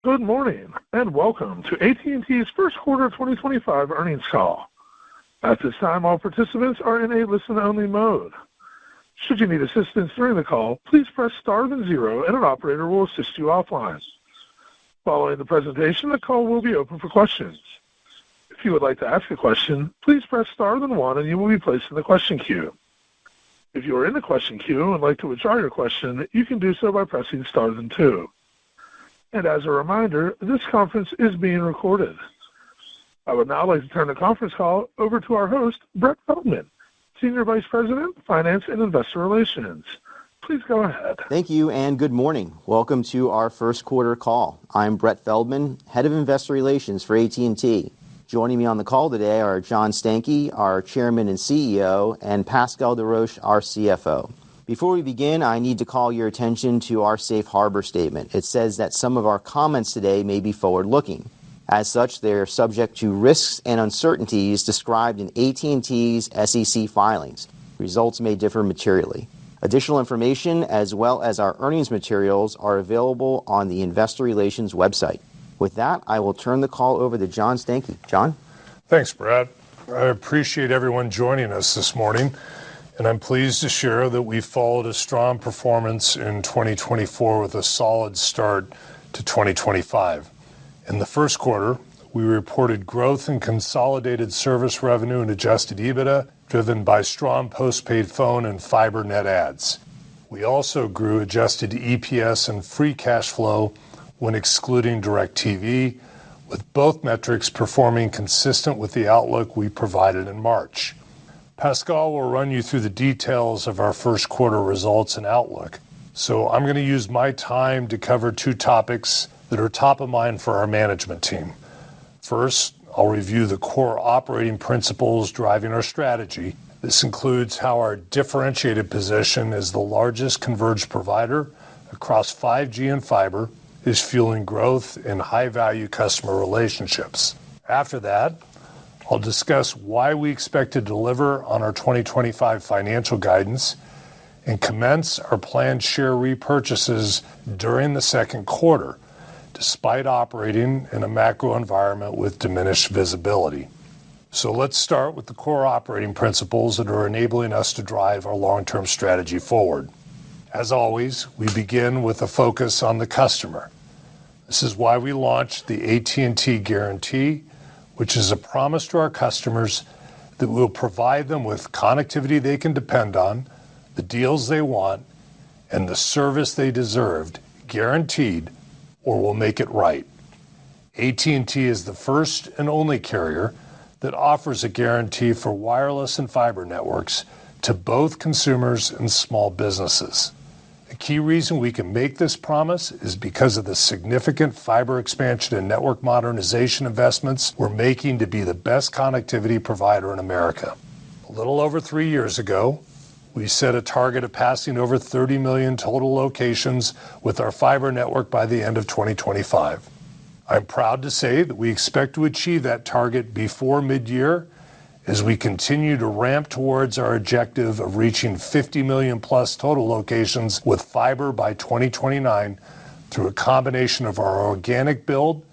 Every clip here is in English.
Good morning, and welcome to AT&T's first quarter 2025 earnings call. At this time, all participants are in a listen-only mode. Should you need assistance during the call, please press star then zero, and an operator will assist you offline. Following the presentation, the call will be open for questions. If you would like to ask a question, please press star then one, and you will be placed in the question queue. If you are in the question queue and would like to withdraw your question, you can do so by pressing star then two. And as a reminder, this conference is being recorded. I would now like to turn the conference call over to our host, Brett Feldman, Senior Vice President, Finance and Investor Relations. Please go ahead. Thank you and good morning. Welcome to our first quarter call. I'm Brett Feldman, Head of Investor Relations for AT&T. Joining me on the call today are John Stankey, our Chairman and CEO, and Pascal Desroches, our CFO. Before we begin, I need to call your attention to our safe harbor statement. It says that some of our comments today may be forward-looking. As such, they are subject to risks and uncertainties described in AT&T's SEC filings. Results may differ materially. Additional information, as well as our earnings materials, are available on the Investor Relations website. With that, I will turn the call over to John Stankey. John? Thanks, Brett. I appreciate everyone joining us this morning. And I'm pleased to share that we followed a strong performance in 2024 with a solid start to 2025. In the first quarter, we reported growth in consolidated service revenue and adjusted EBITDA, driven by strong postpaid phone and fiber net adds. We also grew adjusted EPS and free cash flow when excluding DirecTV, with both metrics performing consistent with the outlook we provided in March. Pascal will run you through the details of our first quarter results and outlook. So I'm going to use my time to cover two topics that are top of mind for our management team. First, I'll review the core operating principles driving our strategy. This includes how our differentiated position as the largest converged provider across 5G and fiber is fueling growth in high-value customer relationships. After that, I'll discuss why we expect to deliver on our 2025 financial guidance and commence our planned share repurchases during the second quarter, despite operating in a macro environment with diminished visibility. So let's start with the core operating principles that are enabling us to drive our long-term strategy forward. As always, we begin with a focus on the customer. This is why we launched the AT&T Guarantee, which is a promise to our customers that we'll provide them with connectivity they can depend on, the deals they want, and the service they deserved, guaranteed, or we'll make it right. AT&T is the first and only carrier that offers a guarantee for wireless and fiber networks to both consumers and small businesses. A key reason we can make this promise is because of the significant fiber expansion and network modernization investments we're making to be the best connectivity provider in America. A little over 3 years ago, we set a target of passing over 30 million total locations with our fiber network by the end of 2025. I'm proud to say that we expect to achieve that target before mid-year as we continue to ramp towards our objective of reaching 50 million plus total locations with fiber by 2029 through a combination of our organic build,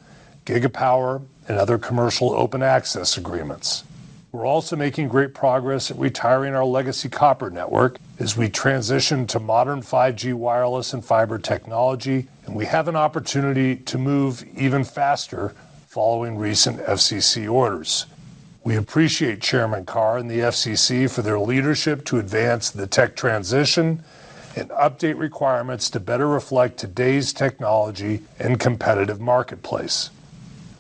Gigapower, and other commercial open access agreements. We're also making great progress at retiring our legacy copper network as we transition to modern 5G wireless and fiber technology, and we have an opportunity to move even faster following recent FCC orders. We appreciate Chairman Carr and the FCC for their leadership to advance the tech transition and update requirements to better reflect today's technology and competitive marketplace.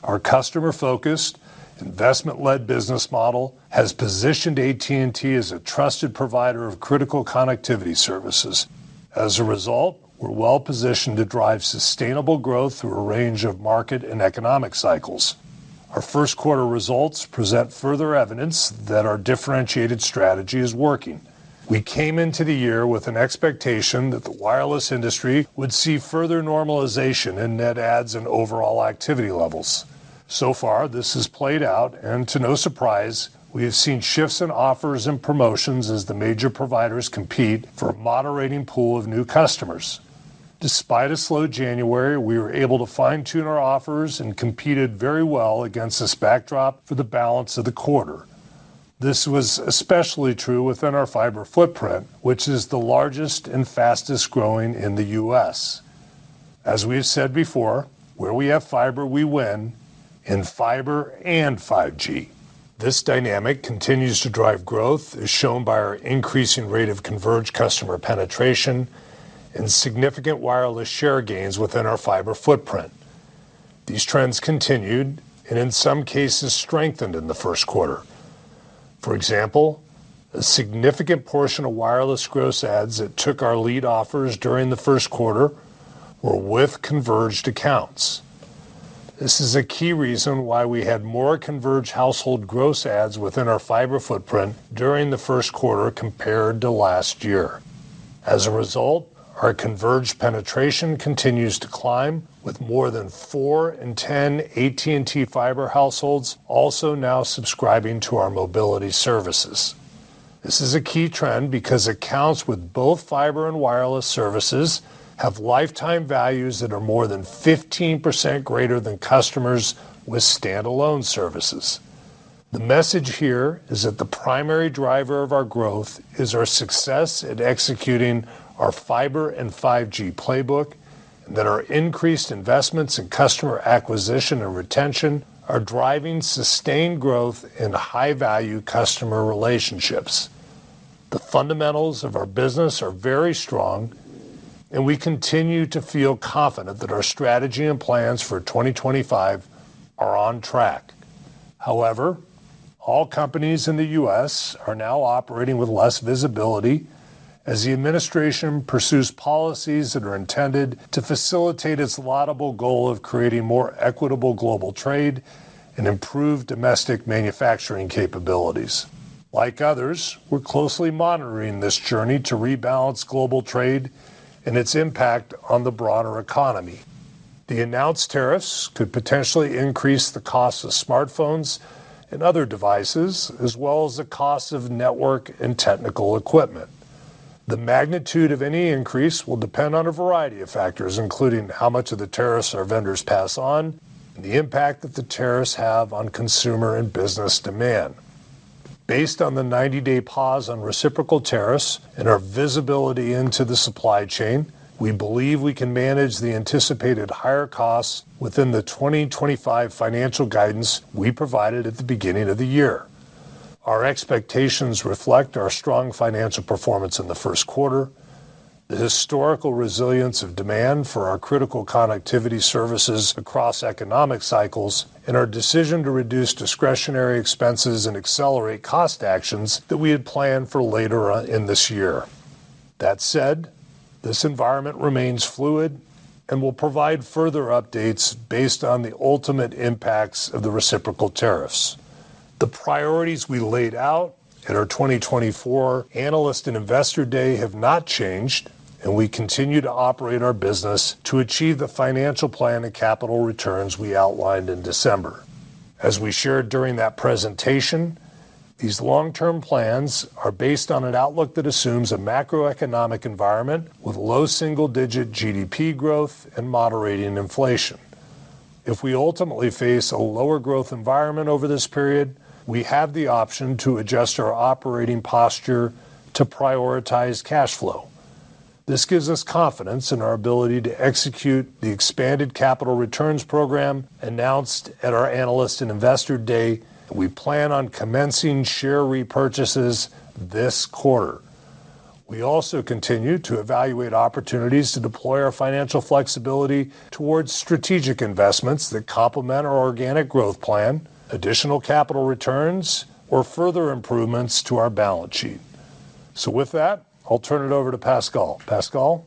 Our customer-focused, investment-led business model has positioned AT&T as a trusted provider of critical connectivity services. As a result, we're well positioned to drive sustainable growth through a range of market and economic cycles. Our first quarter results present further evidence that our differentiated strategy is working. We came into the year with an expectation that the wireless industry would see further normalization in net adds and overall activity levels. So far, this has played out, and to no surprise, we have seen shifts in offers and promotions as the major providers compete for a moderating pool of new customers. Despite a slow January, we were able to fine-tune our offers and competed very well against this backdrop for the balance of the quarter. This was especially true within our fiber footprint, which is the largest and fastest growing in the U.S. As we have said before, where we have fiber, we win in fiber and 5G. This dynamic continues to drive growth, as shown by our increasing rate of converged customer penetration and significant wireless share gains within our fiber footprint. These trends continued and in some cases strengthened in the first quarter. For example, a significant portion of wireless gross adds that took our lead offers during the first quarter were with converged accounts. This is a key reason why we had more converged household gross adds within our fiber footprint during the first quarter compared to last year. As a result, our converged penetration continues to climb, with more than 4 in 10 AT&T fiber households also now subscribing to our mobility services. This is a key trend because accounts with both fiber and wireless services have lifetime values that are more than 15% greater than customers with standalone services. The message here is that the primary driver of our growth is our success at executing our fiber and 5G playbook, and that our increased investments in customer acquisition and retention are driving sustained growth in high-value customer relationships. The fundamentals of our business are very strong, and we continue to feel confident that our strategy and plans for 2025 are on track. However, all companies in the U.S. are now operating with less visibility as the administration pursues policies that are intended to facilitate its laudable goal of creating more equitable global trade and improved domestic manufacturing capabilities. Like others, we're closely monitoring this journey to rebalance global trade and its impact on the broader economy. The announced tariffs could potentially increase the cost of smartphones and other devices, as well as the cost of network and technical equipment. The magnitude of any increase will depend on a variety of factors, including how much of the tariffs our vendors pass on and the impact that the tariffs have on consumer and business demand. Based on the 90-day pause on reciprocal tariffs and our visibility into the supply chain, we believe we can manage the anticipated higher costs within the 2025 financial guidance we provided at the beginning of the year. Our expectations reflect our strong financial performance in the first quarter, the historical resilience of demand for our critical connectivity services across economic cycles, and our decision to reduce discretionary expenses and accelerate cost actions that we had planned for later in this year. That said, this environment remains fluid and will provide further updates based on the ultimate impacts of the reciprocal tariffs. The priorities we laid out at our 2024 Analyst and Investor Day have not changed, and we continue to operate our business to achieve the financial plan and capital returns we outlined in December. As we shared during that presentation, these long-term plans are based on an outlook that assumes a macroeconomic environment with low single-digit GDP growth and moderating inflation. If we ultimately face a lower growth environment over this period, we have the option to adjust our operating posture to prioritize cash flow. This gives us confidence in our ability to execute the expanded capital returns program announced at our Analyst and Investor Day. We plan on commencing share repurchases this quarter. We also continue to evaluate opportunities to deploy our financial flexibility towards strategic investments that complement our organic growth plan, additional capital returns, or further improvements to our balance sheet. So with that, I'll turn it over to Pascal. Pascal?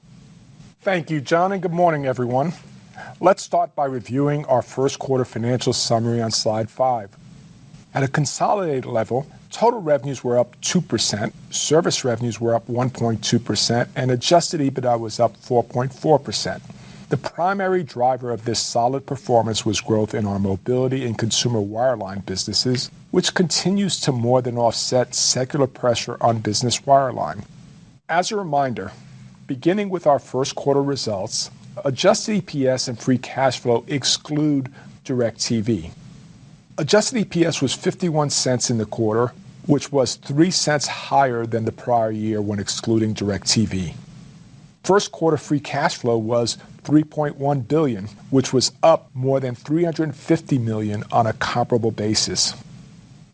Thank you, John, and good morning, everyone. Let's start by reviewing our first quarter financial summary on slide 5. At a consolidated level, total revenues were up 2%, service revenues were up 1.2%, and adjusted EBITDA was up 4.4%. The primary driver of this solid performance was growth in our mobility and consumer wireline businesses, which continues to more than offset secular pressure on business wireline. As a reminder, Beginning with our first quarter results, adjusted EPS and free cash flow exclude DirecTV. Adjusted EPS was 51 cents in the quarter, which was 3 cents higher than the prior year when excluding DirecTV. First quarter free cash flow was $3.1 billion, which was up more than $350 million on a comparable basis.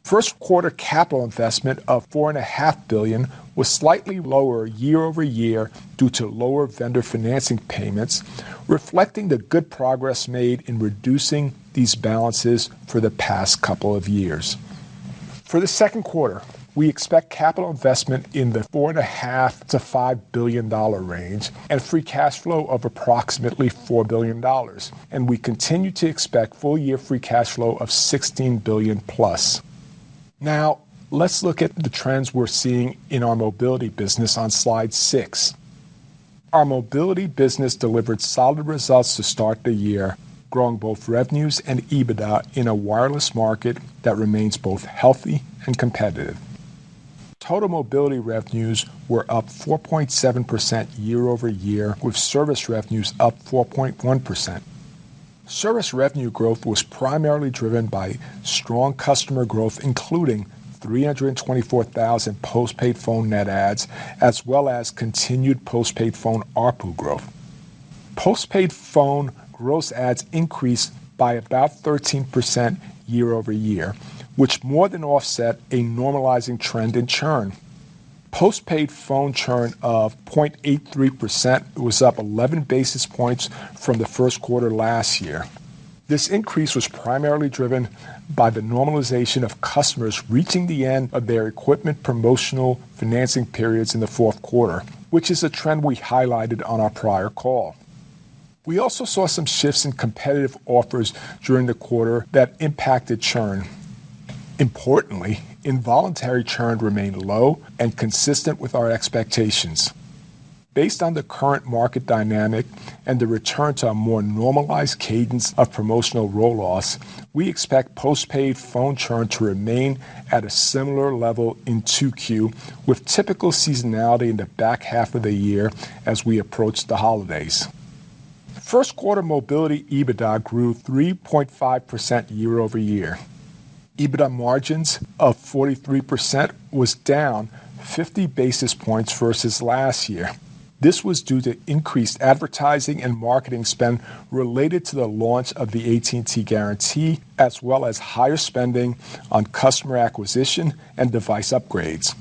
First quarter capital investment of $4.5 billion was slightly lower year over year due to lower vendor financing payments, reflecting the good progress made in reducing these balances for the past couple of years. For the second quarter, we expect capital investment in the $4.5 to $5 billion range and free cash flow of approximately $4 billion. And we continue to expect full-year free cash flow of $16 billion plus. Now, let's look at the trends we're seeing in our mobility business on slide 6. Our mobility business delivered solid results to start the year, growing both revenues and EBITDA in a wireless market that remains both healthy and competitive. Total mobility revenues were up 4.7% year over year, with service revenues up 4.1%. Service revenue growth was primarily driven by strong customer growth, including 324,000 postpaid phone net adds, as well as continued postpaid phone ARPU growth. Postpaid phone gross adds increased by about 13% year over year, which more than offset a normalizing trend in churn. Postpaid phone churn of 0.83% was up 11 basis points from the first quarter last year. This increase was primarily driven by the normalization of customers reaching the end of their equipment promotional financing periods in the fourth quarter, which is a trend we highlighted on our prior call. We also saw some shifts in competitive offers during the quarter that impacted churn. Importantly, involuntary churn remained low and consistent with our expectations. Based on the current market dynamic and the return to a more normalized cadence of promotional roll-offs, we expect postpaid phone churn to remain at a similar level in 2Q, with typical seasonality in the back half of the year as we approach the holidays. First quarter mobility EBITDA grew 3.5% year over year. EBITDA margins of 43% was down 50 basis points versus last year. This was due to increased advertising and marketing spend related to the launch of the AT&T Guarantee, as well as higher spending on customer acquisition and device upgrades.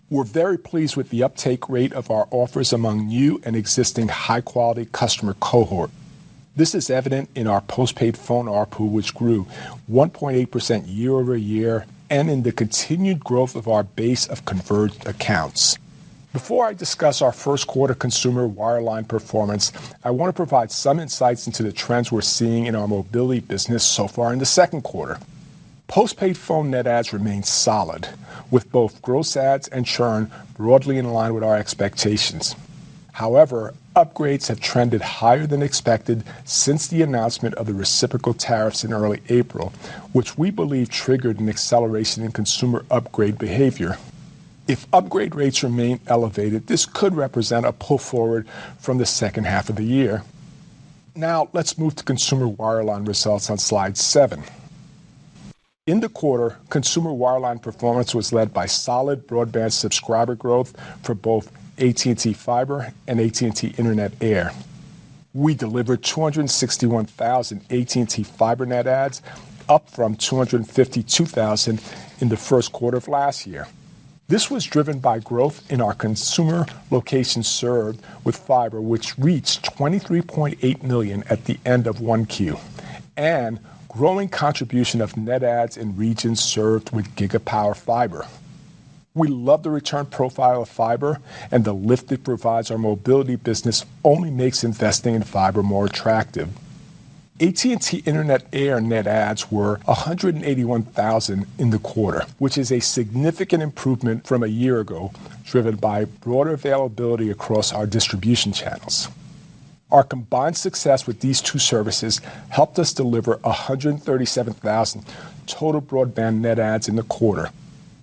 We're very pleased with the uptake rate of our offers among new and existing high-quality customer cohort. This is evident in our postpaid phone ARPU, which grew 1.8% year over year, and in the continued growth of our base of converged accounts. Before I discuss our first quarter consumer wireline performance, I want to provide some insights into the trends we're seeing in our mobility business so far in the second quarter. Postpaid phone net adds remain solid, with both gross adds and churn broadly in line with our expectations. However, upgrades have trended higher than expected since the announcement of the reciprocal tariffs in early April, which we believe triggered an acceleration in consumer upgrade behavior. If upgrade rates remain elevated, this could represent a pull forward from the second half of the year. Now, let's move to consumer wireline results on slide 7. In the quarter, consumer wireline performance was led by solid broadband subscriber growth for both AT&T Fiber and AT&T Internet Air. We delivered 261,000 AT&T Fiber net adds, up from 252,000 in the first quarter of last year. This was driven by growth in our consumer locations served with fiber, which reached 23.8 million at the end of 1Q, and growing contribution of net adds in regions served with Gigapower fiber. We love the return profile of fiber, and the lift it provides our mobility business only makes investing in fiber more attractive. AT&T Internet Air net adds were 181,000 in the quarter, which is a significant improvement from a year ago, driven by broader availability across our distribution channels. Our combined success with these two services helped us deliver 137,000 total broadband net adds in the quarter.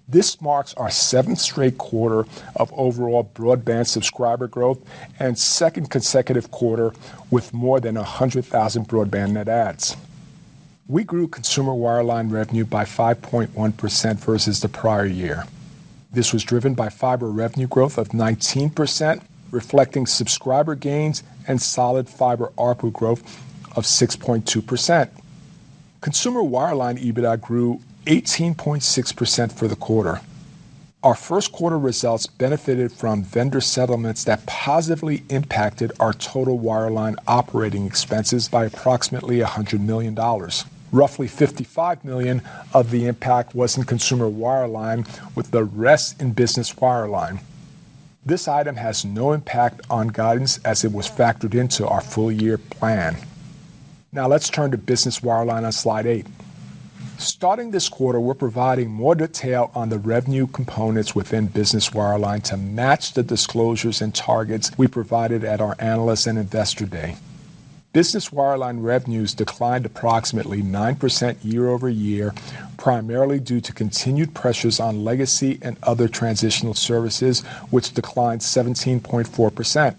This marks our 7th straight quarter of overall broadband subscriber growth and 2nd consecutive quarter with more than 100,000 broadband net adds. We grew consumer wireline revenue by 5.1% versus the prior year. This was driven by fiber revenue growth of 19%, reflecting subscriber gains and solid fiber ARPU growth of 6.2%. Consumer wireline EBITDA grew 18.6% for the quarter. Our first quarter results benefited from vendor settlements that positively impacted our total wireline operating expenses by approximately $100 million. Roughly $55 million of the impact was in consumer wireline, with the rest in business wireline. This item has no impact on guidance as it was factored into our full-year plan. Now let's turn to business wireline on slide 8. Starting this quarter, we're providing more detail on the revenue components within business wireline to match the disclosures and targets we provided at our Analyst and Investor Day. Business wireline revenues declined approximately 9% year over year, primarily due to continued pressures on legacy and other transitional services, which declined 17.4%.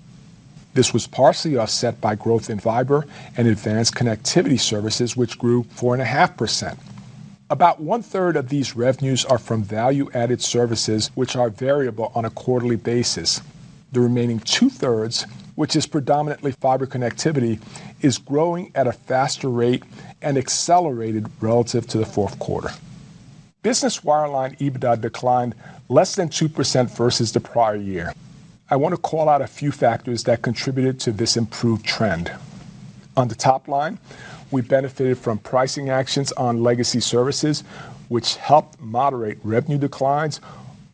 This was partially offset by growth in fiber and advanced connectivity services, which grew 4.5%. About 1/3 of these revenues are from value-added services, which are variable on a quarterly basis. The remaining 2/3, which is predominantly fiber connectivity, is growing at a faster rate and accelerated relative to the fourth quarter. Business wireline EBITDA declined less than 2% versus the prior year. I want to call out a few factors that contributed to this improved trend. On the top line, we benefited from pricing actions on legacy services, which helped moderate revenue declines,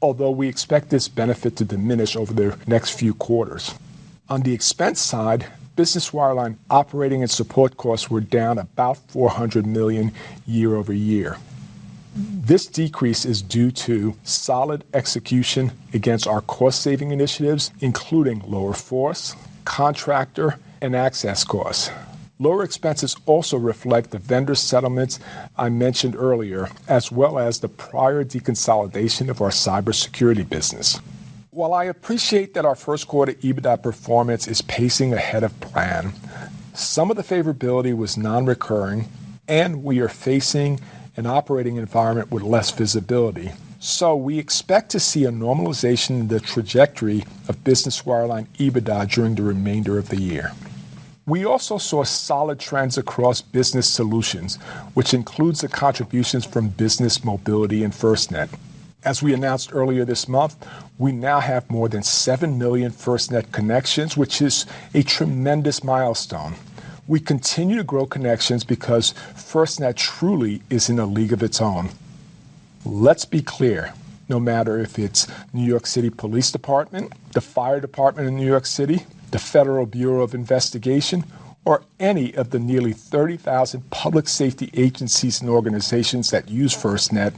although we expect this benefit to diminish over the next few quarters. On the expense side, business wireline operating and support costs were down about $400 million year over year. This decrease is due to solid execution against our cost-saving initiatives, including lower force, contractor, and access costs. Lower expenses also reflect the vendor settlements I mentioned earlier, as well as the prior deconsolidation of our cybersecurity business. While I appreciate that our first quarter EBITDA performance is pacing ahead of plan, some of the favorability was non-recurring, and we are facing an operating environment with less visibility. So we expect to see a normalization in the trajectory of business wireline EBITDA during the remainder of the year. We also saw solid trends across business solutions, which includes the contributions from business mobility and FirstNet. As we announced earlier this month, we now have more than 7 million FirstNet connections, which is a tremendous milestone. We continue to grow connections because FirstNet truly is in a league of its own. Let's be clear, no matter if it's New York City Police Department, the Fire Department in New York City, the Federal Bureau of Investigation, or any of the nearly 30,000 public safety agencies and organizations that use FirstNet,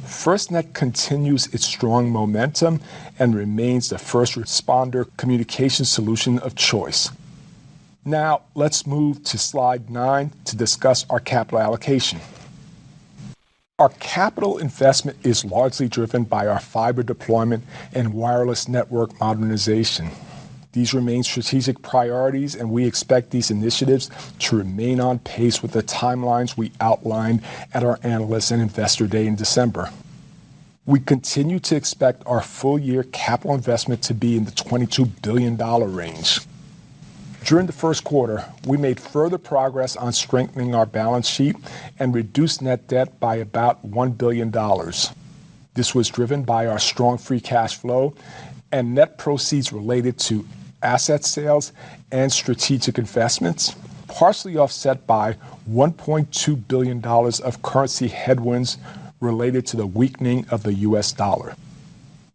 FirstNet continues its strong momentum and remains the first responder communication solution of choice. Now, let's move to slide 9 to discuss our capital allocation. Our capital investment is largely driven by our fiber deployment and wireless network modernization. These remain strategic priorities, and we expect these initiatives to remain on pace with the timelines we outlined at our Analyst and Investor Day in December. We continue to expect our full-year capital investment to be in the $22 billion range. During the first quarter, we made further progress on strengthening our balance sheet and reduced net debt by about $1 billion. This was driven by our strong free cash flow and net proceeds related to asset sales and strategic investments, partially offset by $1.2 billion of currency headwinds related to the weakening of the U.S. dollar.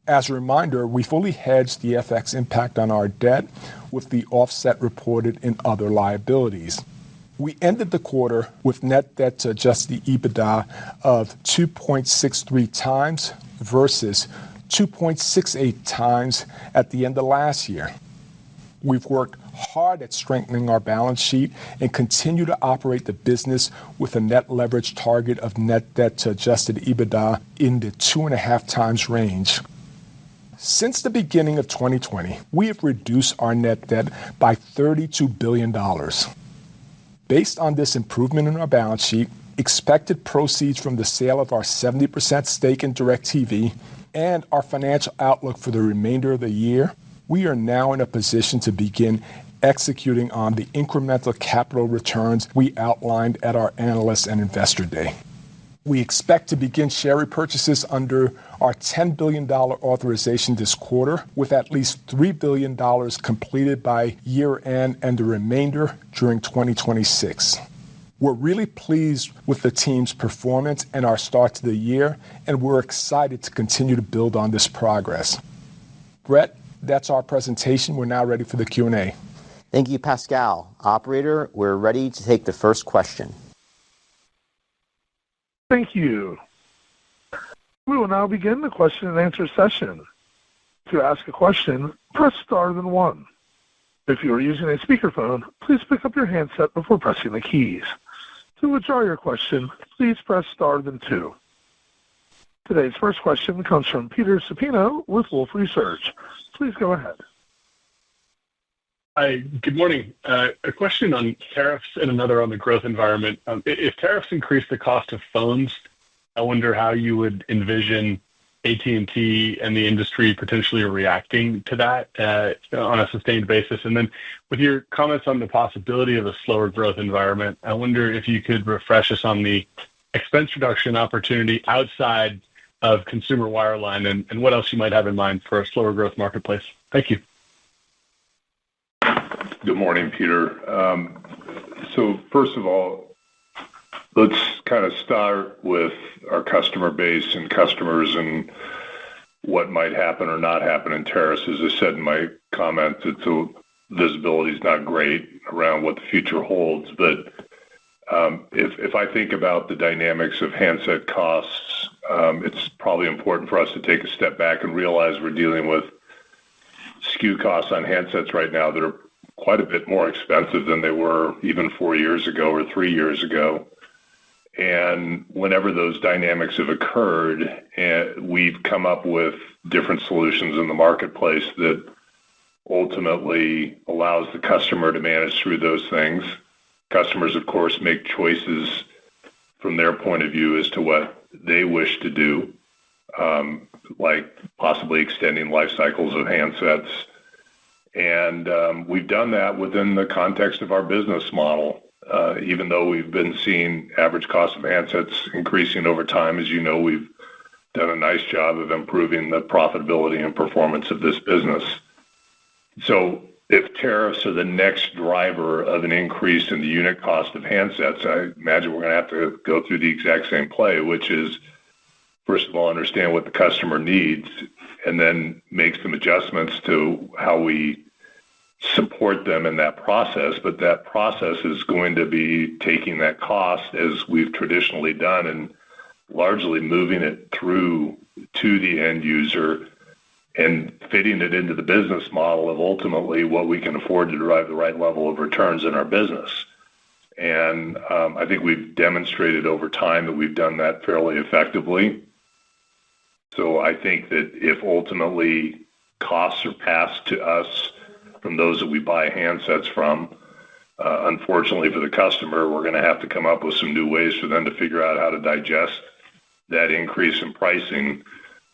As a reminder, we fully hedged the FX impact on our debt with the offset reported in other liabilities. We ended the quarter with net debt to adjusted EBITDA of 2.63 times versus 2.68 times at the end of last year. We've worked hard at strengthening our balance sheet and continue to operate the business with a net leverage target of net debt to adjusted EBITDA in the 2.5 times range. Since the beginning of 2020, we have reduced our net debt by $32 billion. Based on this improvement in our balance sheet, expected proceeds from the sale of our 70% stake in DirecTV, and our financial outlook for the remainder of the year, we are now in a position to begin executing on the incremental capital returns we outlined at our Analyst and Investor Day. We expect to begin share repurchases under our $10 billion authorization this quarter, with at least $3 billion completed by year-end and the remainder during 2026. We're really pleased with the team's performance and our start to the year, and we're excited to continue to build on this progress. Brett, that's our presentation. We're now ready for the Q&A. Thank you, Pascal. Operator, we're ready to take the first question. Thank you. We will now begin the question and answer session. To ask a question, press star then one. If you are using a speakerphone, please pick up your handset before pressing the keys. To withdraw your question, please press star then two. Today's first question comes from Peter Supino with Wolfe Research. Please go ahead. Hi, good morning. A question on tariffs and another on the growth environment. If tariffs increase the cost of phones, I wonder how you would envision AT&T and the industry potentially reacting to that on a sustained basis. And then with your comments on the possibility of a slower growth environment, I wonder if you could refresh us on the expense reduction opportunity outside of consumer wireline and what else you might have in mind for a slower growth marketplace. Thank you. Good morning, Peter. So first of all, let's kind of start with our customer base and customers and what might happen or not happen in tariffs. As I said in my comments, visibility is not great around what the future holds. But if I think about the dynamics of handset costs, it's probably important for us to take a step back and realize we're dealing with SKU costs on handsets right now that are quite a bit more expensive than they were even 4 years ago or 3 years ago. And whenever those dynamics have occurred, we've come up with different solutions in the marketplace that ultimately allows the customer to manage through those things. Customers, of course, make choices from their point of view as to what they wish to do, like possibly extending life cycles of handsets. And we've done that within the context of our business model. Even though we've been seeing average cost of handsets increasing over time, as you know, we've done a nice job of improving the profitability and performance of this business. So if tariffs are the next driver of an increase in the unit cost of handsets, I imagine we're going to have to go through the exact same play, which is, first of all, understand what the customer needs and then make some adjustments to how we support them in that process. But that process is going to be taking that cost, as we've traditionally done, and largely moving it through to the end user and fitting it into the business model of ultimately what we can afford to derive the right level of returns in our business. And I think we've demonstrated over time that we've done that fairly effectively. So I think that if ultimately costs are passed to us from those that we buy handsets from, unfortunately for the customer, we're going to have to come up with some new ways for them to figure out how to digest that increase in pricing.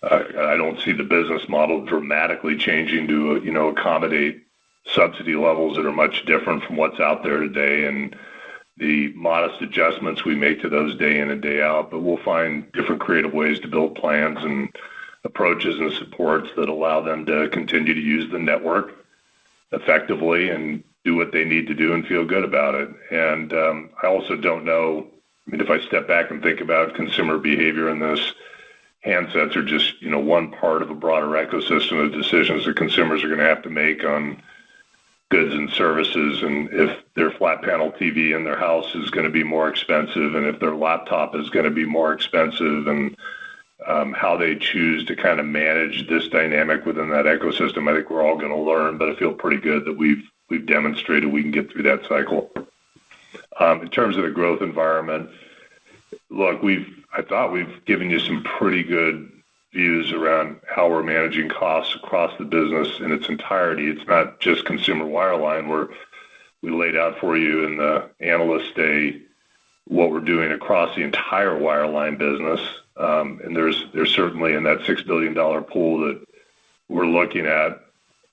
I don't see the business model dramatically changing to, accommodate subsidy levels that are much different from what's out there today, and the modest adjustments we make to those day in and day out. But we'll find different creative ways to build plans and approaches and supports that allow them to continue to use the network effectively and do what they need to do and feel good about it. And I also don't know, if I step back and think about consumer behavior in this, handsets are just, one part of a broader ecosystem of decisions that consumers are going to have to make on goods and services. And if their flat panel TV in their house is going to be more expensive, and if their laptop is going to be more expensive, and how they choose to kind of manage this dynamic within that ecosystem, I think we're all going to learn. But I feel pretty good that we've we've demonstrated we can get through that cycle. In terms of the growth environment, look, I thought we've given you some pretty good views around how we're managing costs across the business in its entirety. It's not just consumer wireline, where we laid out for you in the Analyst Day what we're doing across the entire wireline business. And there's certainly in that $6 billion pool that we're looking at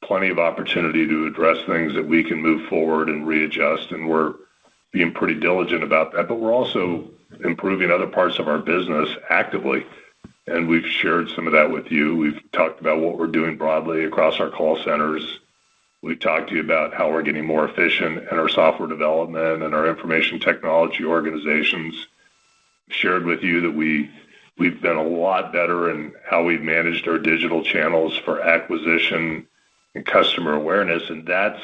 plenty of opportunity to address things that we can move forward and readjust, and we're being pretty diligent about that. But we're also improving other parts of our business actively, and we've shared some of that with you. We've talked about what we're doing broadly across our call centers. We've talked to you about how we're getting more efficient in our software development and our information technology organizations. Shared with you that we've been a lot better in how we've managed our digital channels for acquisition and customer awareness, and that's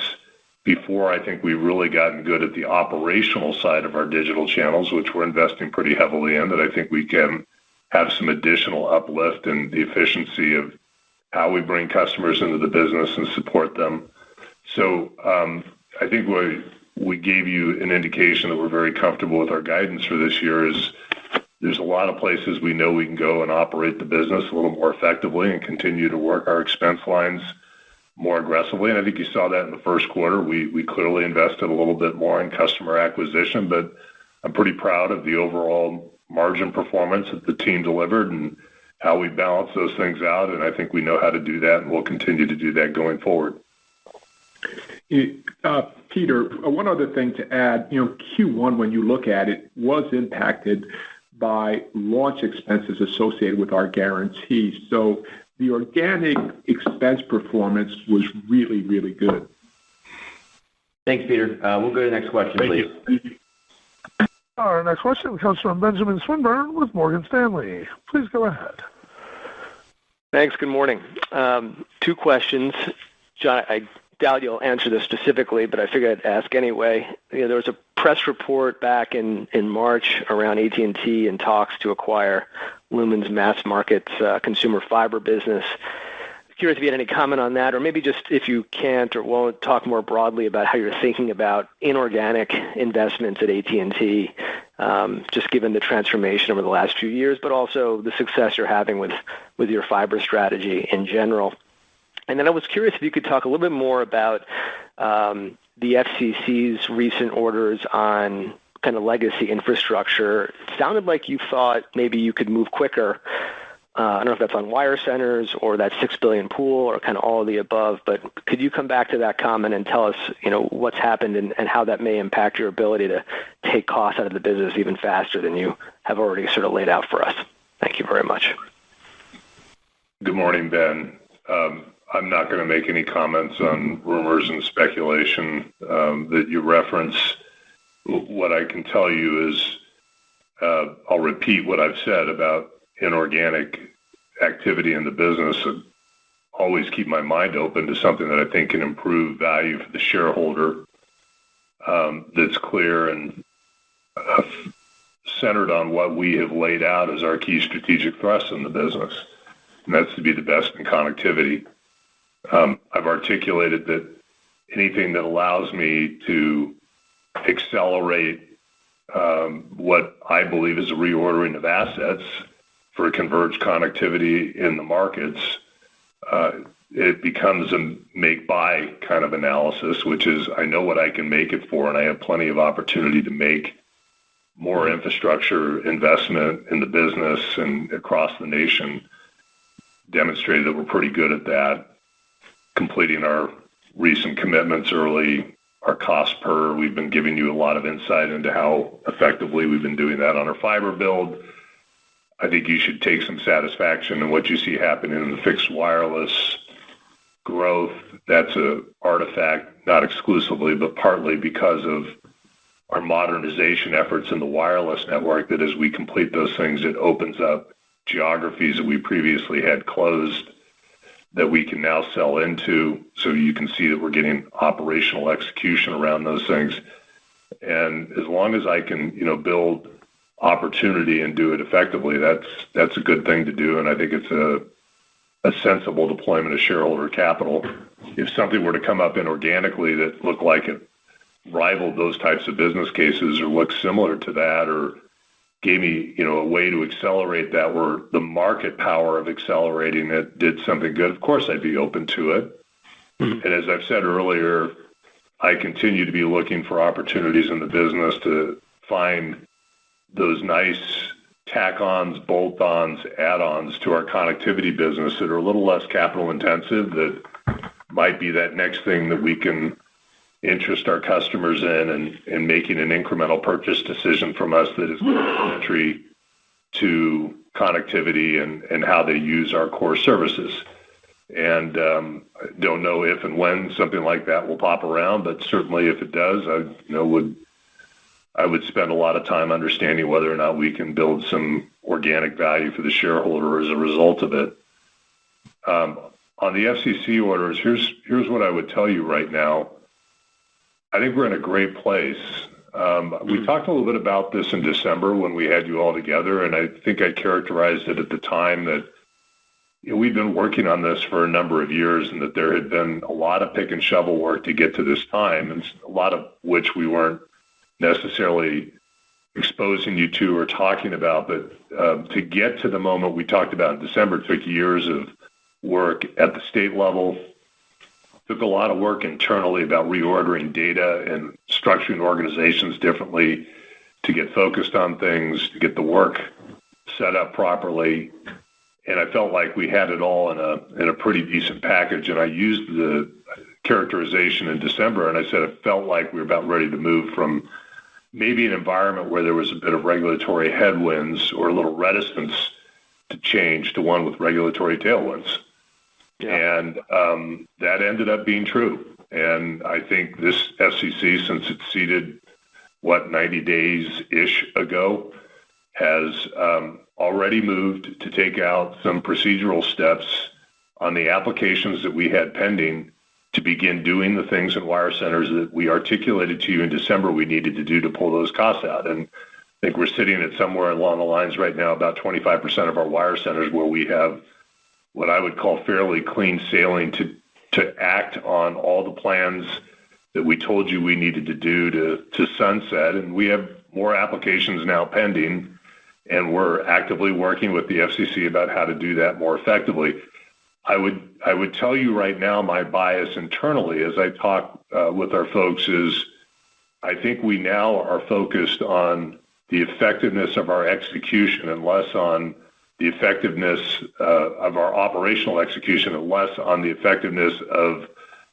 before I think we've really gotten good at the operational side of our digital channels, which we're investing pretty heavily in, that I think we can have some additional uplift in the efficiency of how we bring customers into the business and support them. So I think we gave you an indication that we're very comfortable with our guidance for this year. Is there's a lot of places we know we can go and operate the business a little more effectively and continue to work our expense lines more aggressively. And I think you saw that in the first quarter. We clearly invested a little bit more in customer acquisition, but I'm pretty proud of the overall margin performance that the team delivered and how we balance those things out. And I think we know how to do that, and we'll continue to do that going forward. Peter, one other thing to add, Q1, when you look at it, was impacted by launch expenses associated with our guarantees. So the organic expense performance was really, really good. Thanks, Peter. We'll go to the next question, please. Thank you. Our next question comes from Benjamin Swinburne with Morgan Stanley. Please go ahead. Thanks. Good morning. Two questions. John, I doubt you'll answer this specifically, but I figured I'd ask anyway. There was a press report back in March around AT&T and talks to acquire Lumen's mass markets consumer fiber business. Curious if you had any comment on that, or maybe just if you can't or won't talk more broadly about how you're thinking about inorganic investments at AT&T, just given the transformation over the last few years, but also the success you're having with your fiber strategy in general. And then I was curious if you could talk a little bit more about the FCC's recent orders on kind of legacy infrastructure. It sounded like you thought maybe you could move quicker. I don't know if that's on wire centers or that $6 billion pool or kind of all of the above, but could you come back to that comment and tell us, what's happened and how that may impact your ability to take costs out of the business even faster than you have already sort of laid out for us? Thank you very much. Good morning, Ben. I'm not going to make any comments on rumors and speculation that you reference. What I can tell you is I'll repeat what I've said about inorganic activity in the business. Always keep my mind open to something that I think can improve value for the shareholder, that's clear and centered on what we have laid out as our key strategic thrusts in the business, and that's to be the best in connectivity. I've articulated that anything that allows me to accelerate what I believe is a reordering of assets for converged connectivity in the markets, it becomes a make-buy kind of analysis, which is I know what I can make it for, and I have plenty of opportunity to make more infrastructure investment in the business and across the nation. Demonstrated that we're pretty good at that, completing our recent commitments early, our cost per. We've been giving you a lot of insight into how effectively we've been doing that on our fiber build. I think you should take some satisfaction in what you see happening in the fixed wireless growth. That's an artifact, not exclusively, but partly because of our modernization efforts in the wireless network, that as we complete those things, it opens up geographies that we previously had closed that we can now sell into. So you can see that we're getting operational execution around those things. And as long as I can, build opportunity and do it effectively, that's a good thing to do. And I think it's a sensible deployment of shareholder capital. If something were to come up inorganically that looked like it rivaled those types of business cases or looked similar to that or gave me, a way to accelerate that where the market power of accelerating it did something good, of course I'd be open to it. Mm-hmm. And as I've said earlier, I continue to be looking for opportunities in the business to find those nice tack-ons, bolt-ons, add-ons to our connectivity business that are a little less capital intensive, that might be that next thing that we can interest our customers in and making an incremental purchase decision from us that is complementary to connectivity and how they use our core services. And I don't know if and when something like that will pop around, but certainly if it does, I would spend a lot of time understanding whether or not we can build some organic value for the shareholder as a result of it. On the FCC orders, here's what I would tell you right now. I think we're in a great place. We talked a little bit about this in December when we had you all together, and I think I characterized it at the time that we've been working on this for a number of years and that there had been a lot of pick and shovel work to get to this time, and a lot of which we weren't necessarily exposing you to or talking about. But to get to the moment we talked about in December took years of work at the state level, took a lot of work internally about reordering data and structuring organizations differently to get focused on things, to get the work set up properly. And I felt like we had it all in a pretty decent package. And I used the characterization in December, and I said it felt like we were about ready to move from maybe an environment where there was a bit of regulatory headwinds or a little reticence to change to one with regulatory tailwinds. Yeah. And that ended up being true. And I think this FCC, since it seated, 90 days-ish ago, has already moved to take out some procedural steps on the applications that we had pending to begin doing the things in wire centers that we articulated to you in December we needed to do to pull those costs out. And I think we're sitting at somewhere along the lines right now, about 25% of our wire centers where we have what I would call fairly clean sailing to act on all the plans that we told you we needed to do to sunset. And we have more applications now pending, and we're actively working with the FCC about how to do that more effectively. I would tell you right now, my bias internally as I talk with our folks is I think we now are focused on the effectiveness of our execution and less on the effectiveness of our operational execution and less on the effectiveness of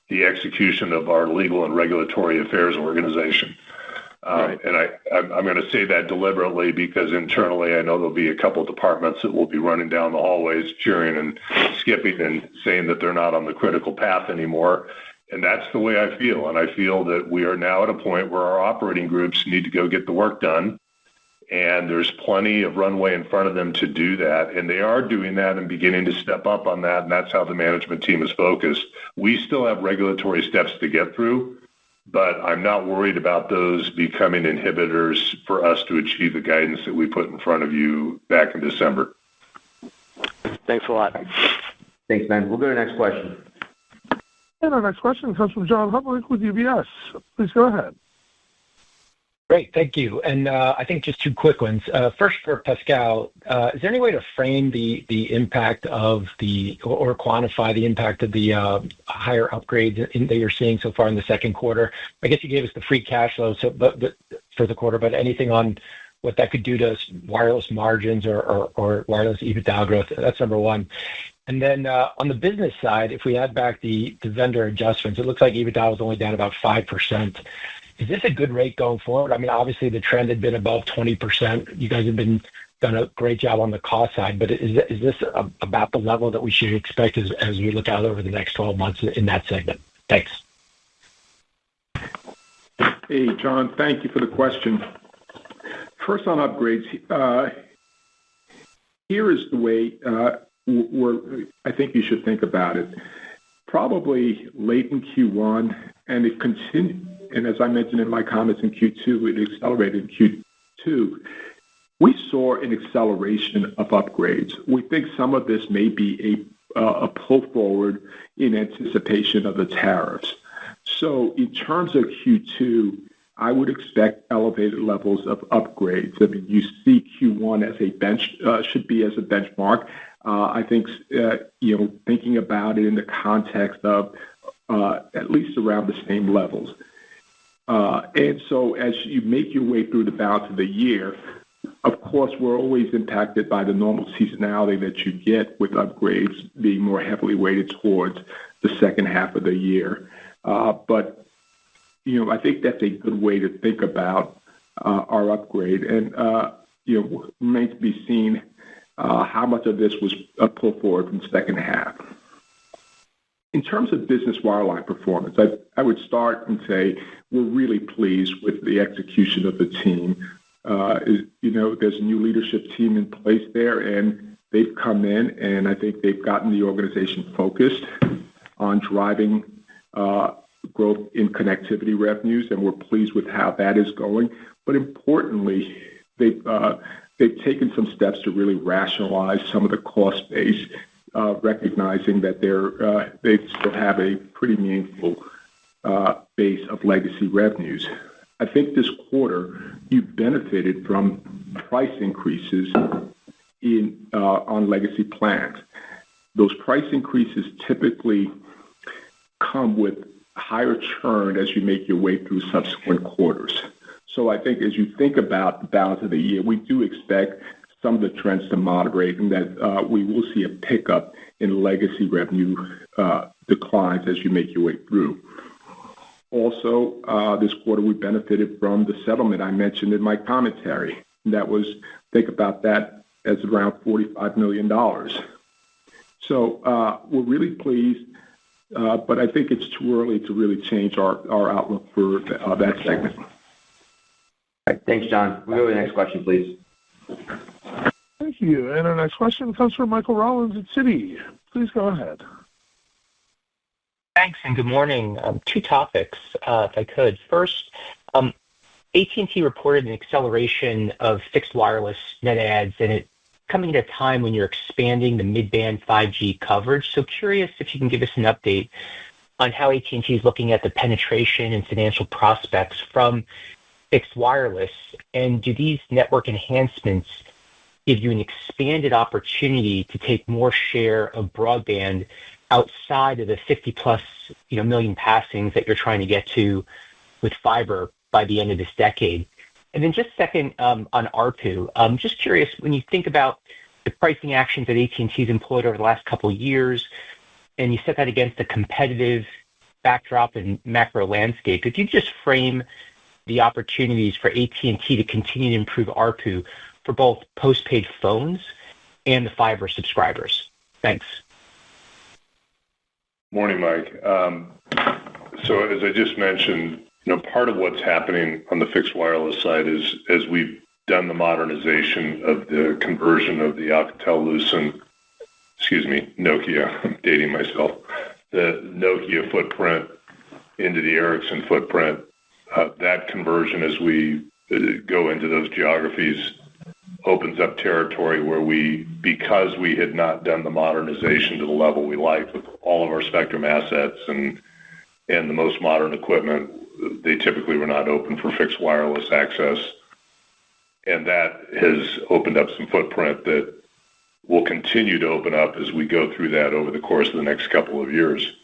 the execution of our legal and regulatory affairs organization. Right. And I'm going to say that deliberately because internally I know there'll be a couple of departments that will be running down the hallways cheering and skipping and saying that they're not on the critical path anymore. And that's the way I feel. And I feel that we are now at a point where our operating groups need to go get the work done. And there's plenty of runway in front of them to do that. And they are doing that and beginning to step up on that. And that's how the management team is focused. We still have regulatory steps to get through, but I'm not worried about those becoming inhibitors for us to achieve the guidance that we put in front of you back in December. Thanks a lot. Thanks, Ben. We'll go to the next question. And our next question comes from John Hodulik with UBS. Please go ahead. Great, thank you. And I think just two quick ones. First for Pascal, is there any way to frame the impact of or quantify the impact of the higher upgrades that you're seeing so far in the second quarter? I guess you gave us the free cash flow but for the quarter, but anything on what that could do to wireless margins or wireless EBITDA growth? That's number one. And then on the business side, if we add back the vendor adjustments, it looks like EBITDA was only down about 5%. Is this a good rate going forward? I mean, obviously the trend had been above 20%. You guys have done a great job on the cost side, but is this about the level that we should expect as we look out over the next 12 months in that segment? Thanks. Hey, John, thank you for the question. First on upgrades, here is the way I think you should think about it. Probably late in Q1, and it continued. And as I mentioned in my comments in Q2, it accelerated in Q2. We saw an acceleration of upgrades. We think some of this may be a pull forward in anticipation of the tariffs. So in terms of Q2, I would expect elevated levels of upgrades. I mean, you see Q1 as should be as a benchmark. I think, thinking about it in the context of at least around the same levels. And so as you make your way through the balance of the year, of course, we're always impacted by the normal seasonality that you get with upgrades being more heavily weighted towards the second half of the year. But I think that's a good way to think about our upgrade. And, remains to be seen how much of this was a pull forward from the second half. In terms of business wireline performance, I would start and say we're really pleased with the execution of the team. There's a new leadership team in place there, and they've come in, and I think they've gotten the organization focused on driving growth in connectivity revenues, and we're pleased with how that is going. But importantly, they've taken some steps to really rationalize some of the cost base, recognizing that they still have a pretty meaningful base of legacy revenues. I think this quarter you benefited from price increases on legacy plans. Those price increases typically come with higher churn as you make your way through subsequent quarters. So I think as you think about the balance of the year, we do expect some of the trends to moderate and that we will see a pickup in legacy revenue declines as you make your way through. Also, this quarter we benefited from the settlement I mentioned in my commentary. That was, think about that as around $45 million. So we're really pleased, but I think it's too early to really change our outlook for that segment. All right, thanks, John. We'll go to the next question, please. Thank you. And our next question comes from Michael Rollins at Citi. Please go ahead. Thanks and good morning. Two topics, if I could. First, AT&T reported an acceleration of fixed wireless net adds, and it coming at a time when you're expanding the mid-band 5G coverage. So curious if you can give us an update on how AT&T is looking at the penetration and financial prospects from fixed wireless, and do these network enhancements give you an expanded opportunity to take more share of broadband outside of the 50+ million passings that you're trying to get to with fiber by the end of this decade? And then just second, on ARPU, I'm just curious, when you think about the pricing actions that AT&T's employed over the last couple of years, and you set that against the competitive backdrop and macro landscape, could you just frame the opportunities for AT&T to continue to improve ARPU for both postpaid phones and the fiber subscribers? Thanks. Morning, Mike. So as I just mentioned, part of what's happening on the fixed wireless side is as we've done the modernization of the conversion of the Nokia, I'm dating myself, the Nokia footprint into the Ericsson footprint. That conversion, as we go into those geographies, opens up territory where because we had not done the modernization to the level we liked with all of our spectrum assets and the most modern equipment, they typically were not open for fixed wireless access. And that has opened up some footprint that will continue to open up as we go through that over the course of the next couple of years.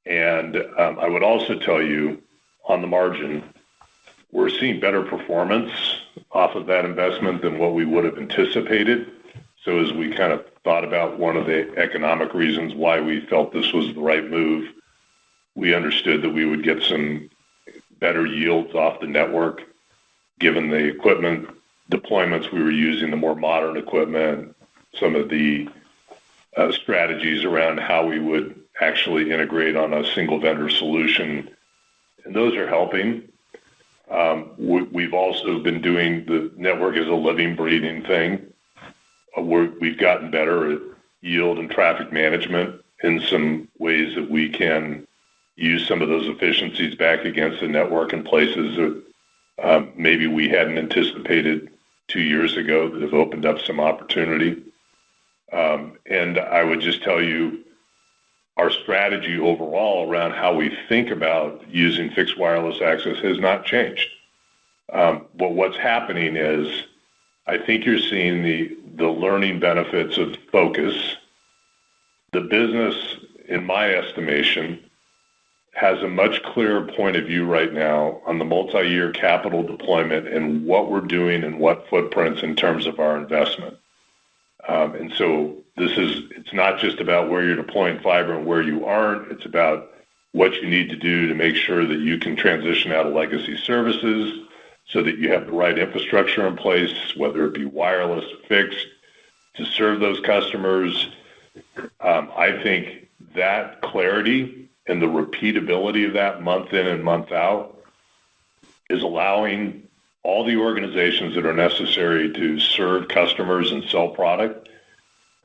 And I would also tell you, on the margin, we're seeing better performance off of that investment than what we would have anticipated. So as we kind of thought about one of the economic reasons why we felt this was the right move, we understood that we would get some better yields off the network, given the equipment deployments we were using, the more modern equipment, some of the strategies around how we would actually integrate on a single vendor solution. And those are helping. We've also been doing the network as a living, breathing thing. We've gotten better at yield and traffic management in some ways that we can use some of those efficiencies back against the network in places that maybe we hadn't anticipated 2 years ago that have opened up some opportunity. And I would just tell you, our strategy overall around how we think about using fixed wireless access has not changed. But what's happening is, I think you're seeing the learning benefits of focus. The business, in my estimation, has a much clearer point of view right now on the multi-year capital deployment and what we're doing and what footprints in terms of our investment. And so it's not just about where you're deploying fiber and where you aren't. It's about what you need to do to make sure that you can transition out of legacy services so that you have the right infrastructure in place, whether it be wireless or fixed, to serve those customers. I think that clarity and the repeatability of that month in and month out is allowing all the organizations that are necessary to serve customers and sell product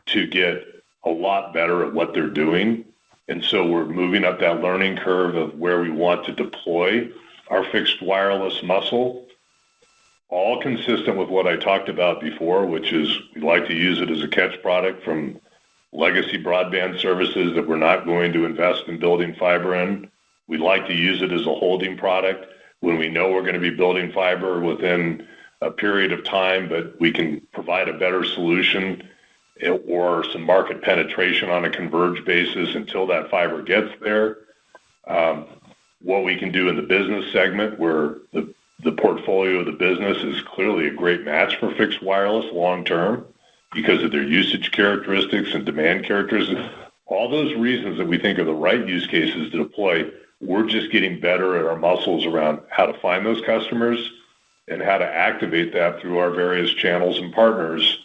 to get a lot better at what they're doing. And so we're moving up that learning curve of where we want to deploy our fixed wireless muscle, all consistent with what I talked about before, which is we like to use it as a catch product from legacy broadband services that we're not going to invest in building fiber in. We like to use it as a holding product when we know we're going to be building fiber within a period of time, but we can provide a better solution or some market penetration on a converged basis until that fiber gets there. What we can do in the business segment, where the portfolio of the business is clearly a great match for fixed wireless long term because of their usage characteristics and demand characteristics. All those reasons that we think are the right use cases to deploy, we're just getting better at our muscles around how to find those customers and how to activate that through our various channels and partners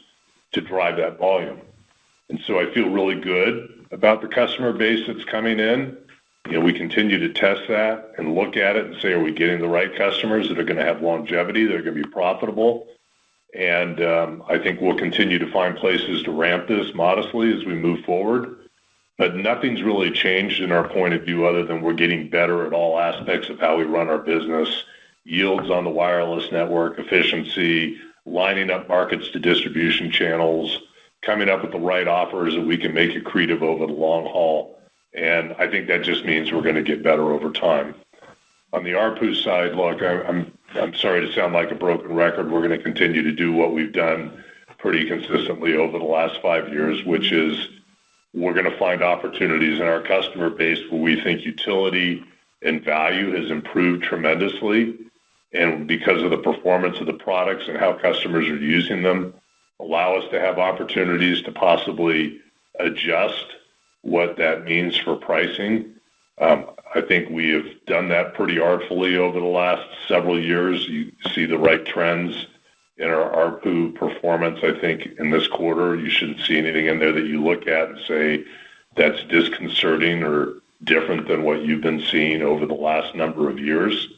to drive that volume. And so I feel really good about the customer base that's coming in. We continue to test that and look at it and say, are we getting the right customers that are going to have longevity, that are going to be profitable? And I think we'll continue to find places to ramp this modestly as we move forward. But nothing's really changed in our point of view other than we're getting better at all aspects of how we run our business, yields on the wireless network, efficiency, lining up markets to distribution channels, coming up with the right offers that we can make accretive over the long haul. And I think that just means we're going to get better over time. On the ARPU side, look, I'm sorry to sound like a broken record. We're going to continue to do what we've done pretty consistently over the last 5 years, which is we're going to find opportunities in our customer base where we think utility and value has improved tremendously. And because of the performance of the products and how customers are using them, allow us to have opportunities to possibly adjust what that means for pricing. I think we have done that pretty artfully over the last several years. You see the right trends in our ARPU performance. I think in this quarter, you shouldn't see anything in there that you look at and say that's disconcerting or different than what you've been seeing over the last number of years.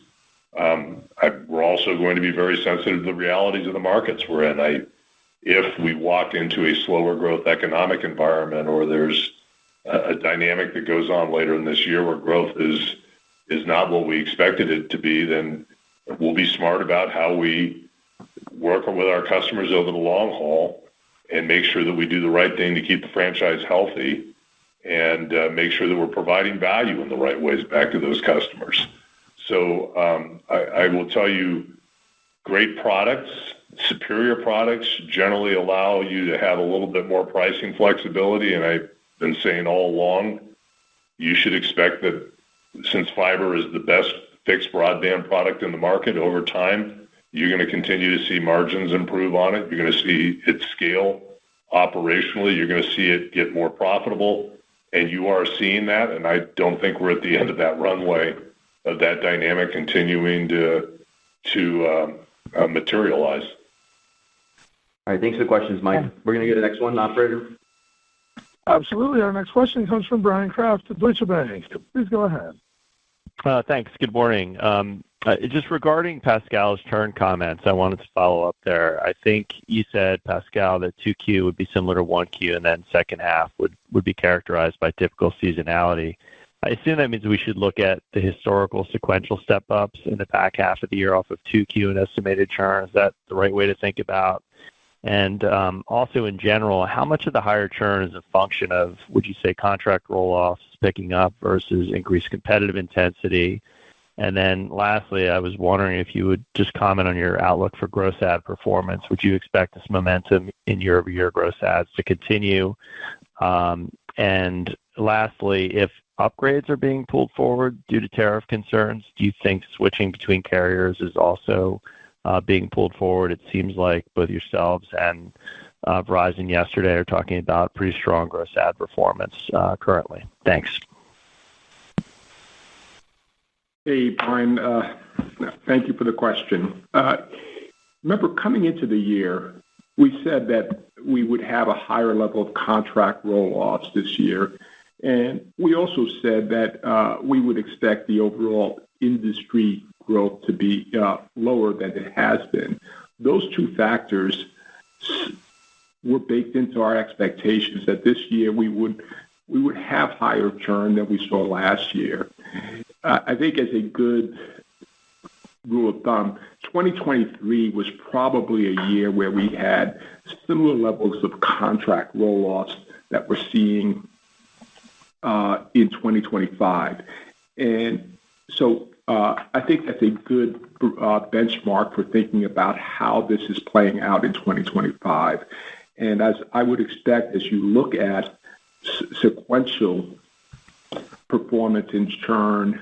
We're also going to be very sensitive to the realities of the markets we're in. If we walk into a slower growth economic environment or there's a dynamic that goes on later in this year where growth is not what we expected it to be, then we'll be smart about how we work with our customers over the long haul and make sure that we do the right thing to keep the franchise healthy and make sure that we're providing value in the right ways back to those customers. So I will tell you, great products, superior products generally allow you to have a little bit more pricing flexibility. And I've been saying all along, you should expect that since fiber is the best fixed broadband product in the market over time, you're going to continue to see margins improve on it. You're going to see it scale operationally. You're going to see it get more profitable. And you are seeing that. And I don't think we're at the end of that runway of that dynamic continuing to materialize. All right, thanks for the questions, Mike. We're going to go to the next one, operator. Absolutely. Our next question comes from Brian Kraft at Deutsche Bank. Please go ahead. Thanks. Good morning. Just regarding Pascal's churn comments, I wanted to follow up there. I think you said, Pascal, that 2Q would be similar to 1Q, and then second half would be characterized by typical seasonality. I assume that means we should look at the historical sequential step-ups in the back half of the year off of 2Q and estimated churn. Is that the right way to think about And also in general, how much of the higher churn is a function of, would you say, contract roll-offs picking up versus increased competitive intensity? And then lastly, I was wondering if you would just comment on your outlook for gross ad performance. Would you expect this momentum in year-over-year gross ads to continue? And lastly, if upgrades are being pulled forward due to tariff concerns, do you think switching between carriers is also being pulled forward? It seems like both yourselves and Verizon yesterday are talking about pretty strong gross ad performance currently. Thanks. Hey, Brian, thank you for the question. Remember, coming into the year, we said that we would have a higher level of contract roll-offs this year. And we also said that we would expect the overall industry growth to be lower than it has been. Those two factors were baked into our expectations that this year we would have higher churn than we saw last year. I think as a good rule of thumb, 2023 was probably a year where we had similar levels of contract roll-offs that we're seeing in 2025. And so I think that's a good benchmark for thinking about how this is playing out in 2025. And as I would expect, as you look at sequential performance in churn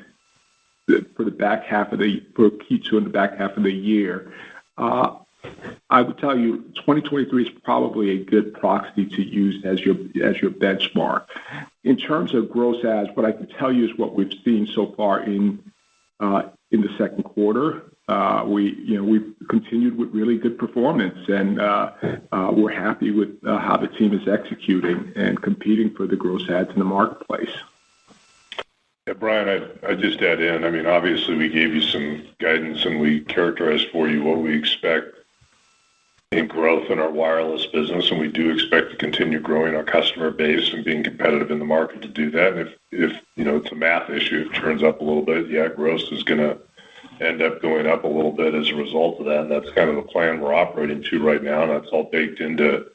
for the back half of for Q2 in the back half of the year, I would tell you 2023 is probably a good proxy to use as your benchmark. In terms of gross ads, what I can tell you is what we've seen so far in the second quarter. We've continued with really good performance, and we're happy with how the team is executing and competing for the gross ads in the marketplace. Yeah, Brian, I'd just add in, I mean, obviously we gave you some guidance and we characterized for you what we expect in growth in our wireless business, and we do expect to continue growing our customer base and being competitive in the market to do that. And if it's a math issue, it turns up a little bit, yeah, gross is going to end up going up a little bit as a result of that. And that's kind of the plan we're operating to right now, and that's all baked into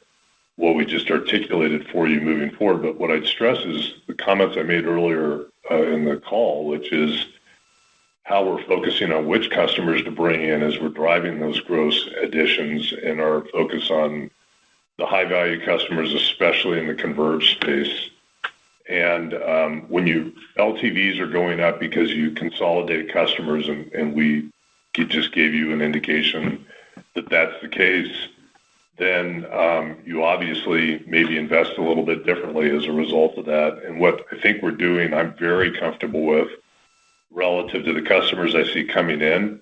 what we just articulated for you moving forward. But what I'd stress is the comments I made earlier in the call, which is how we're focusing on which customers to bring in as we're driving those gross additions, and our focus on the high-value customers, especially in the converged space. And when LTVs are going up because you consolidate customers, and we just gave you an indication that that's the case, then you obviously maybe invest a little bit differently as a result of that. And what I think we're doing, I'm very comfortable with relative to the customers I see coming in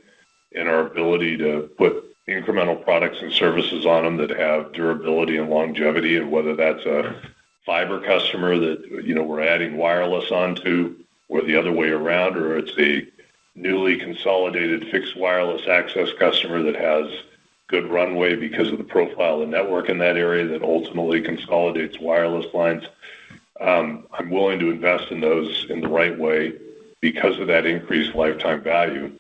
and our ability to put incremental products and services on them that have durability and longevity, and whether that's a fiber customer that we're adding wireless onto, or the other way around, or it's a newly consolidated fixed wireless access customer that has good runway because of the profile of the network in that area that ultimately consolidates wireless lines. I'm willing to invest in those in the right way because of that increased lifetime value.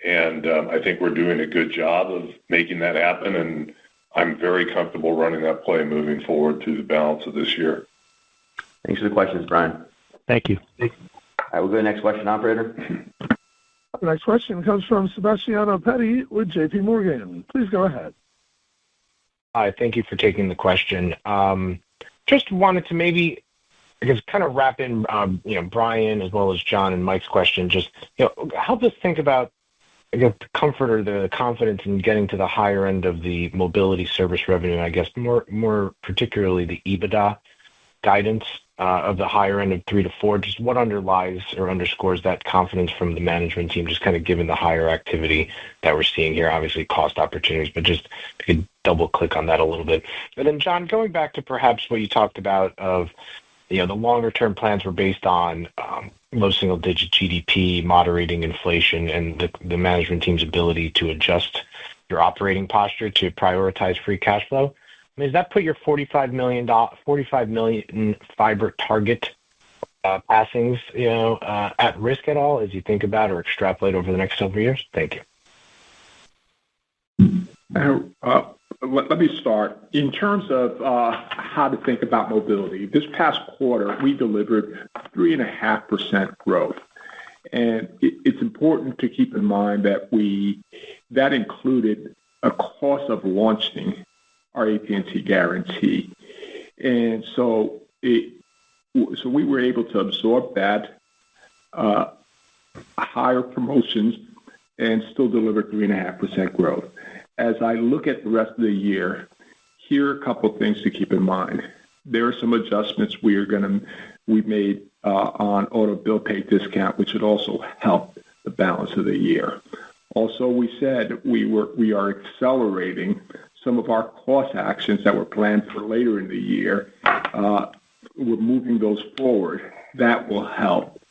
And I think we're doing a good job of making that happen, and I'm very comfortable running that play moving forward through the balance of this year. Thanks for the questions, Brian. Thank you. All right, we'll go to the next question, operator. The next question comes from Sebastiano Petti with J.P. Morgan. Please go ahead. Hi, thank you for taking the question. Just wanted to maybe, I guess, kind of wrap in, Brian as well as John and Mike's question. Just help us think about, I guess, the comfort or the confidence in getting to the higher end of the mobility service revenue. I guess more particularly the EBITDA guidance of the higher end of 3 to 4. Just what underlies or underscores that confidence from the management team, just kind of given the higher activity that we're seeing here, obviously cost opportunities, but just if you could double click on that a little bit. And then John, going back to perhaps what you talked about of, the longer term plans were based on low single digit GDP, moderating inflation, and the management team's ability to adjust your operating posture to prioritize free cash flow. I mean, does that put your 45 million fiber target passings, at risk at all as you think about or extrapolate over the next several years? Thank you. Let me start. In terms of how to think about mobility, this past quarter, we delivered 3.5% growth. And it's important to keep in mind that that included a cost of launching our AT&T guarantee. And so we were able to absorb that higher promotions and still deliver 3.5% growth. As I look at the rest of the year, here are a couple of things to keep in mind. There are some adjustments we made on auto bill pay discount, which would also help the balance of the year. Also, we said we are accelerating some of our cost actions that were planned for later in the year. We're moving those forward. That will help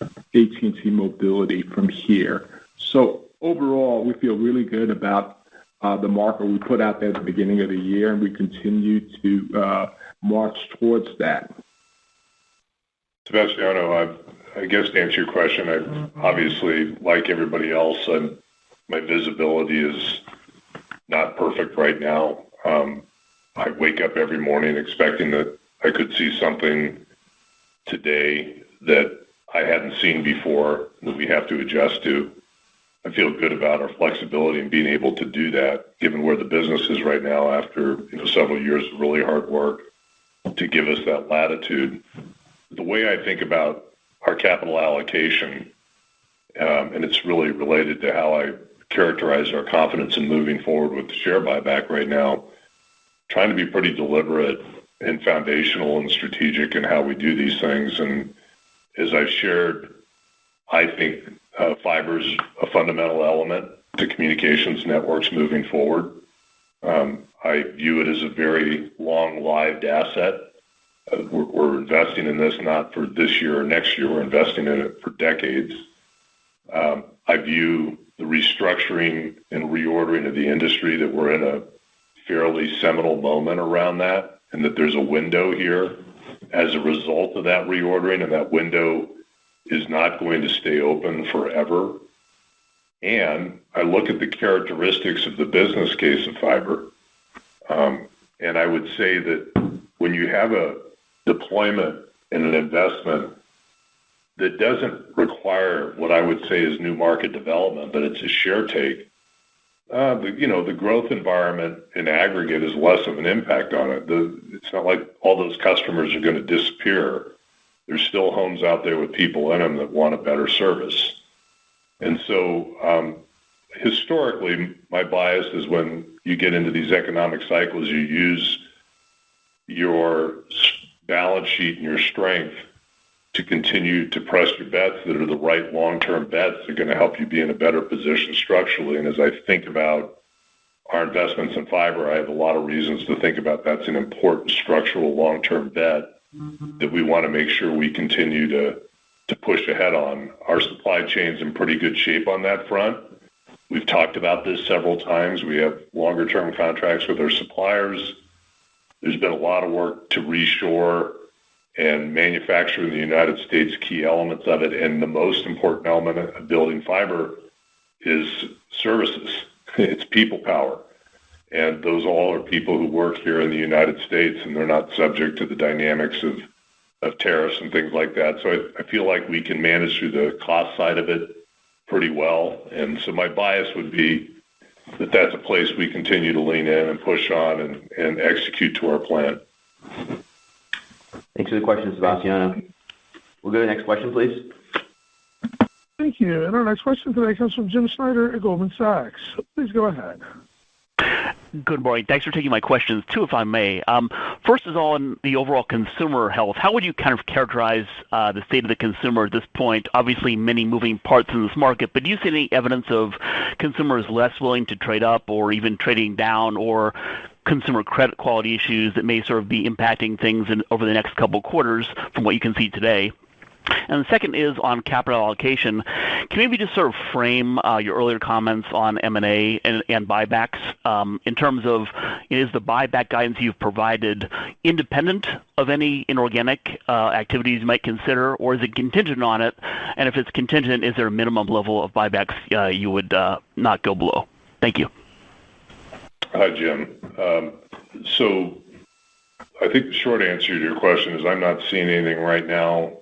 AT&T Mobility from here. So overall, we feel really good about the marker we put out there at the beginning of the year, and we continue to march towards that. Sebastiano, I guess to answer your question, I obviously, like everybody else, my visibility is not perfect right now. I wake up every morning expecting that I could see something today that I hadn't seen before that we have to adjust to. I feel good about our flexibility and being able to do that, given where the business is right now after several years of really hard work to give us that latitude. The way I think about our capital allocation, and it's really related to how I characterize our confidence in moving forward with the share buyback right now, trying to be pretty deliberate and foundational and strategic in how we do these things. And as I've shared, I think fiber is a fundamental element to communications networks moving forward. I view it as a very long-lived asset. We're investing in this not for this year or next year. We're investing in it for decades. I view the restructuring and reordering of the industry that we're in a fairly seminal moment around that, and that there's a window here as a result of that reordering, and that window is not going to stay open forever. And I look at the characteristics of the business case of fiber, and I would say that when you have a deployment and an investment that doesn't require what I would say is new market development, but it's a share take, the growth environment in aggregate is less of an impact on it. It's not like all those customers are going to disappear. There's still homes out there with people in them that want a better service. And so historically, my bias is when you get into these economic cycles, you use your balance sheet and your strength to continue to press your bets that are the right long-term bets that are going to help you be in a better position structurally. And as I think about our investments in fiber, I have a lot of reasons to think about that's an important structural long-term bet that we want to make sure we continue to push ahead on. Our supply chain's in pretty good shape on that front. We've talked about this several times. We have longer-term contracts with our suppliers. There's been a lot of work to reshore and manufacture in the United States key elements of it. And the most important element of building fiber is services. It's people power. And those all are people who work here in the United States, and they're not subject to the dynamics of tariffs and things like that. So I feel like we can manage through the cost side of it pretty well. And so my bias would be that that's a place we continue to lean in and push on and execute to our plan. Thanks for the question, Sebastiano. We'll go to the next question, please. Thank you. And our next question today comes from Jim Snyder at Goldman Sachs. Please go ahead. Good morning. Thanks for taking my questions, too, if I may. First is on the overall consumer health. How would you kind of characterize the state of the consumer at this point? Obviously, many moving parts in this market, but do you see any evidence of consumers less willing to trade up or even trading down, or consumer credit quality issues that may sort of be impacting things over the next couple of quarters from what you can see today? And the second is on capital allocation. Can you maybe just sort of frame your earlier comments on M&A and buybacks in terms of, is the buyback guidance you've provided independent of any inorganic activities you might consider, or is it contingent on it? And if it's contingent, is there a minimum level of buybacks you would not go below? Thank you. Hi, Jim. So I think the short answer to your question is I'm not seeing anything right now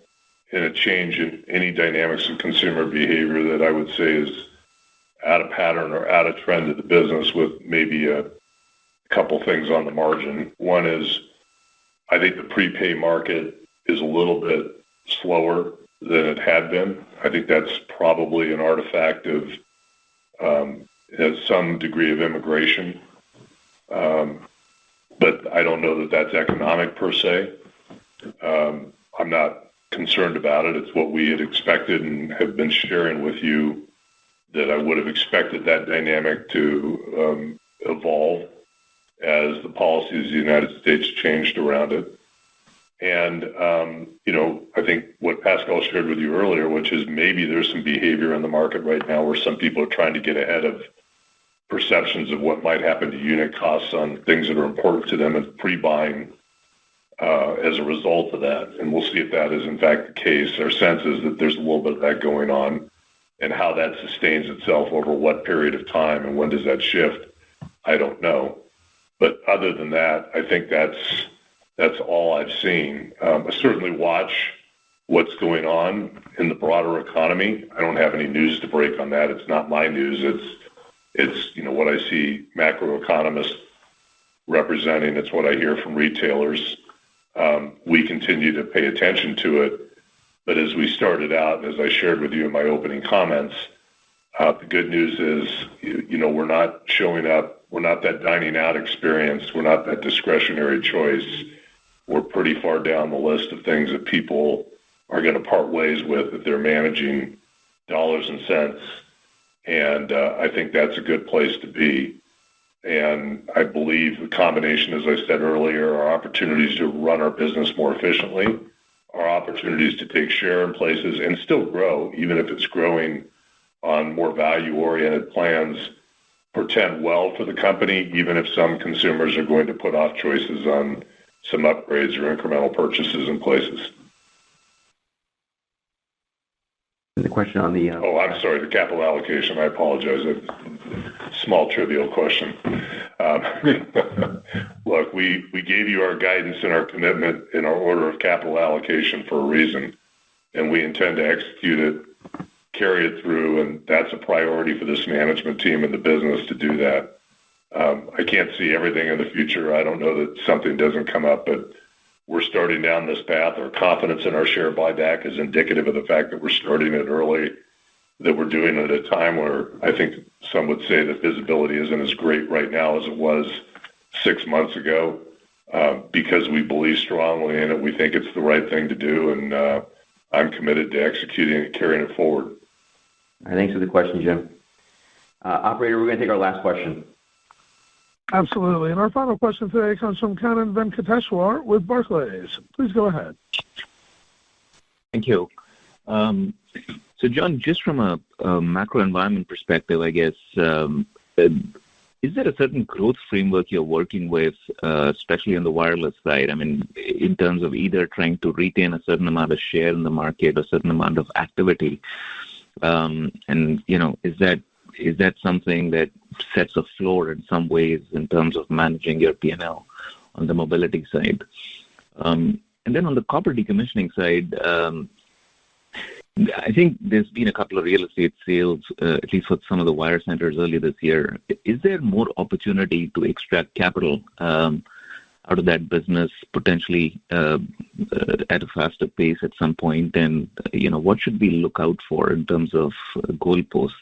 in a change in any dynamics of consumer behavior that I would say is out of pattern or out of trend of the business, with maybe a couple things on the margin. One is I think the prepay market is a little bit slower than it had been. I think that's probably an artifact of some degree of immigration. But I don't know that that's economic per se. I'm not concerned about it. It's what we had expected and have been sharing with you, that I would have expected that dynamic to evolve as the policies of the United States changed around it. And, I think what Pascal shared with you earlier, which is maybe there's some behavior in the market right now where some people are trying to get ahead of perceptions of what might happen to unit costs on things that are important to them, and pre-buying as a result of that. And we'll see if that is in fact the case. Our sense is that there's a little bit of that going on, and how that sustains itself over what period of time and when does that shift, I don't know. But other than that, I think that's all I've seen. I certainly watch what's going on in the broader economy. I don't have any news to break on that. It's not my news. It's what I see macroeconomists representing. It's what I hear from retailers. We continue to pay attention to it. But as we started out, as I shared with you in my opening comments, the good news is, we're not showing up. We're not that dining out experience. We're not that discretionary choice. We're pretty far down the list of things that people are going to part ways with if they're managing dollars and cents. And I think that's a good place to be. And I believe the combination, as I said earlier, our opportunities to run our business more efficiently, our opportunities to take share in places and still grow, even if it's growing on more value-oriented plans, portend well for the company, even if some consumers are going to put off choices on some upgrades or incremental purchases in places. The question on the... I'm sorry, the capital allocation. I apologize. A small, trivial question. Look, we gave you our guidance and our commitment in our order of capital allocation for a reason, and we intend to execute it, carry it through, and that's a priority for this management team and the business to do that. I can't see everything in the future. I don't know that something doesn't come up, but we're starting down this path. Our confidence in our share buyback is indicative of the fact that we're starting it early, that we're doing it at a time where I think some would say that visibility isn't as great right now as it was 6 months ago, because we believe strongly in it. We think it's the right thing to do, and I'm committed to executing and carrying it forward. All right, thanks for the question, Jim. Operator, we're going to take our last question. Absolutely. And our final question today comes from Kannan Venkateshwar with Barclays. Please go ahead. Thank you. So, John, just from a macro environment perspective, I guess, is there a certain growth framework you're working with, especially on the wireless side? I mean, in terms of either trying to retain a certain amount of share in the market, a certain amount of activity, and is that something that sets a floor in some ways in terms of managing your P&L on the mobility side? And then on the copper decommissioning side, I think there's been a couple of real estate sales, at least for some of the wire centers earlier this year. Is there more opportunity to extract capital out of that business, potentially at a faster pace at some point? And, what should we look out for in terms of goalposts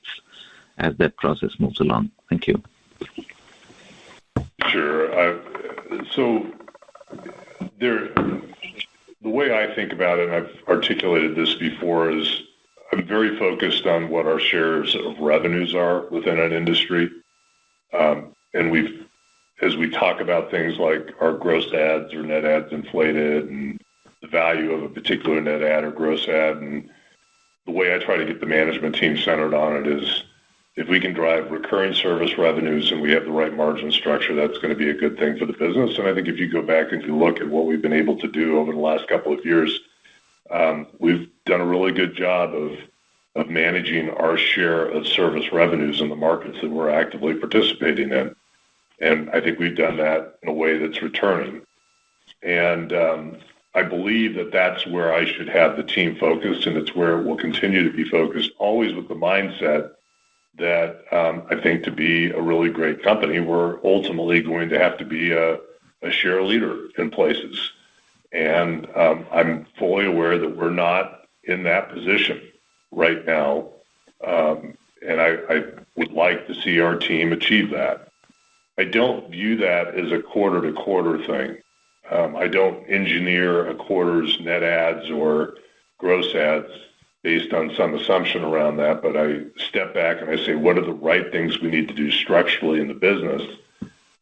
as that process moves along? Thank you. Sure. So the way I think about it, and I've articulated this before, is I'm very focused on what our shares of revenues are within an industry. And as we talk about things like our gross ads or net ads inflated and the value of a particular net ad or gross ad, and the way I try to get the management team centered on it is, if we can drive recurring service revenues and we have the right margin structure, that's going to be a good thing for the business. And I think if you go back and you look at what we've been able to do over the last couple of years, we've done a really good job of managing our share of service revenues in the markets that we're actively participating in. And I think we've done that in a way that's returning. And I believe that that's where I should have the team focused, and it's where it will continue to be focused, always with the mindset that I think to be a really great company, we're ultimately going to have to be a share leader in places. And I'm fully aware that we're not in that position right now. And I would like to see our team achieve that. I don't view that as a quarter-to-quarter thing. I don't engineer a quarter's net adds or gross adds based on some assumption around that, but I step back and I say, what are the right things we need to do structurally in the business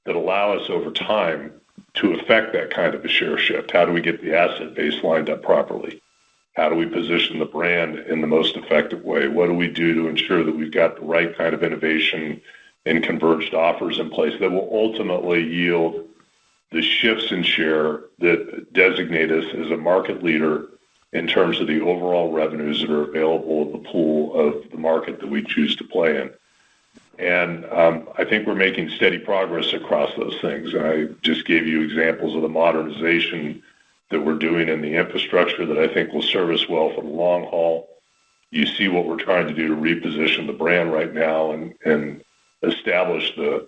that allow us over time to affect that kind of a share shift? How do we get the asset base lined up properly? How do we position the brand in the most effective way? What do we do to ensure that we've got the right kind of innovation and converged offers in place that will ultimately yield the shifts in share that designate us as a market leader in terms of the overall revenues that are available in the pool of the market that we choose to play in. And I think we're making steady progress across those things. And I just gave you examples of the modernization that we're doing in the infrastructure that I think will serve us well for the long haul. You see what we're trying to do to reposition the brand right now and establish the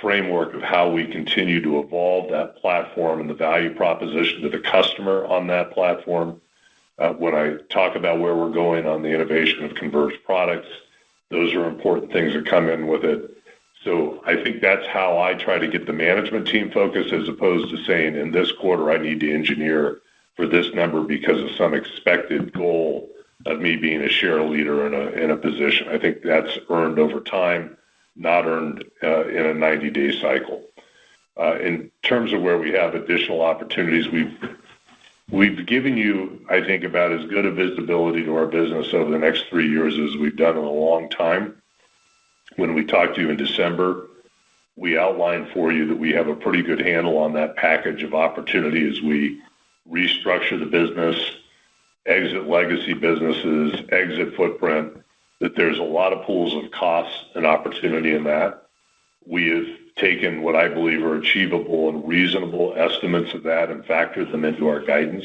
framework of how we continue to evolve that platform and the value proposition to the customer on that platform. When I talk about where we're going on the innovation of converged products, those are important things that come in with it. So I think that's how I try to get the management team focused, as opposed to saying, in this quarter, I need to engineer for this number because of some expected goal of me being a share leader in a position. I think that's earned over time, not earned in a 90-day cycle. In terms of where we have additional opportunities, we've given you, I think, about as good a visibility to our business over the next 3 years as we've done in a long time. When we talked to you in December, we outlined for you that we have a pretty good handle on that package of opportunity as we restructure the business, exit legacy businesses, exit footprint, that there's a lot of pools of costs and opportunity in that. We have taken what I believe are achievable and reasonable estimates of that and factored them into our guidance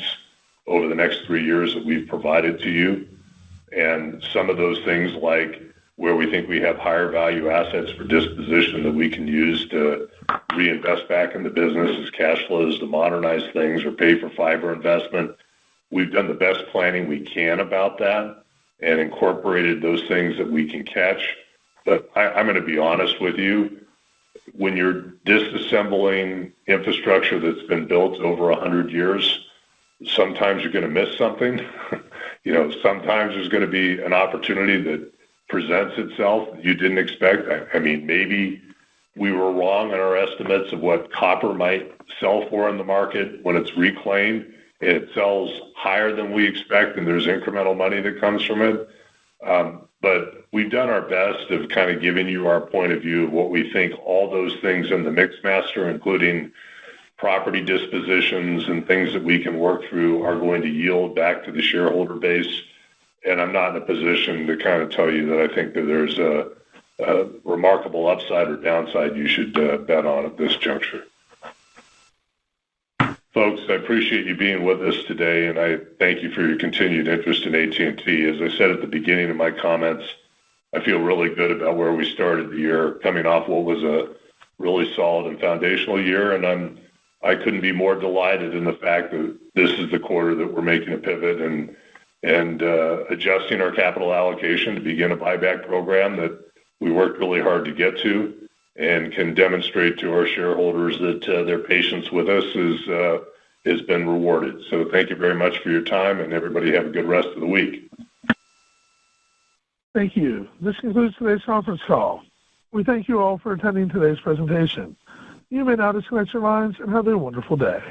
over the next 3 years that we've provided to you. And some of those things, like where we think we have higher value assets for disposition that we can use to reinvest back in the business as cash flows to modernize things or pay for fiber investment, we've done the best planning we can about that and incorporated those things that we can catch. But I'm going to be honest with you. When you're disassembling infrastructure that's been built over 100 years, sometimes you're going to miss something. Sometimes there's going to be an opportunity that presents itself that you didn't expect. I mean, maybe we were wrong in our estimates of what copper might sell for in the market when it's reclaimed, and it sells higher than we expect, and there's incremental money that comes from it. But we've done our best of kind of giving you our point of view of what we think all those things in the mix master, including property dispositions and things that we can work through, are going to yield back to the shareholder base. And I'm not in a position to kind of tell you that I think that there's a remarkable upside or downside you should bet on at this juncture. Folks, I appreciate you being with us today, and I thank you for your continued interest in AT&T. As I said at the beginning of my comments, I feel really good about where we started the year, coming off what was a really solid and foundational year, and I couldn't be more delighted in the fact that this is the quarter that we're making a pivot and adjusting our capital allocation to begin a buyback program that we worked really hard to get to, and can demonstrate to our shareholders that their patience with us has been rewarded. So thank you very much for your time, and everybody have a good rest of the week. Thank you. This concludes today's conference call. We thank you all for attending today's presentation. You may now disconnect your lines and have a wonderful day.